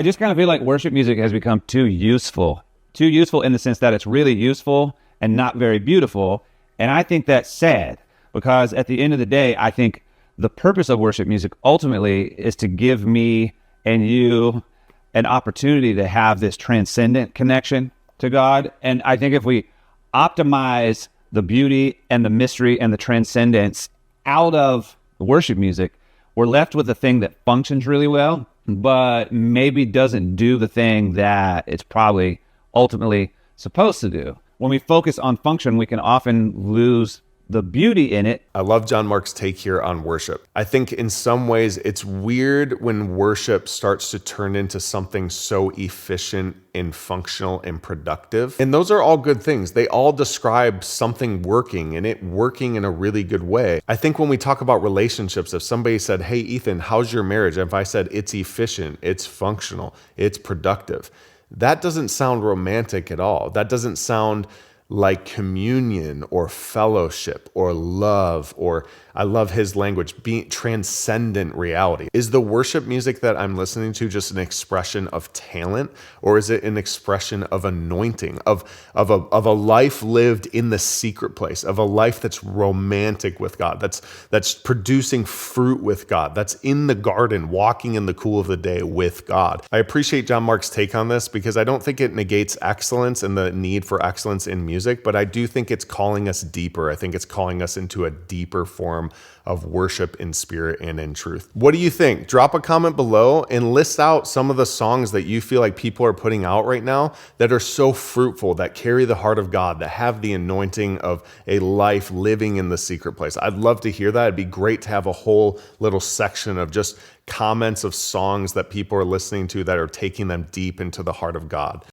I just kind of feel like worship music has become too useful in the sense that it's really useful and not very beautiful. And I think that's sad because at the end of the day, I think the purpose of worship music ultimately is to give me and you an opportunity to have this transcendent connection to God. And I think if we optimize the beauty and the mystery and the transcendence out of worship music, we're left with a thing that functions really well, but maybe doesn't do the thing that it's probably ultimately supposed to do. When we focus on function, we can often lose the beauty in it. I love John Mark's take here on worship. I think in some ways it's weird when worship starts to turn into something so efficient and functional and productive. And those are all good things. They all describe something working and it working in a really good way. I think when we talk about relationships, if somebody said, "Hey, Ethan, how's your marriage?" If I said it's efficient, it's functional, it's productive, that doesn't sound romantic at all. That doesn't sound like communion or fellowship or love, or I love his language, being transcendent reality. Is the worship music that I'm listening to just an expression of talent, or is it an expression of anointing, of a life lived in the secret place, of a life that's romantic with God, that's producing fruit with God, that's in the garden, walking in the cool of the day with God? I appreciate John Mark's take on this because I don't think it negates excellence and the need for excellence in music, but I do think it's calling us deeper. I think it's calling us into a deeper form of worship in spirit and in truth. What do you think? Drop a comment below and list out some of the songs that you feel like people are putting out right now that are so fruitful, that carry the heart of God, that have the anointing of a life living in the secret place. I'd love to hear that. It'd be great to have a whole little section of just comments of songs that people are listening to that are taking them deep into the heart of God.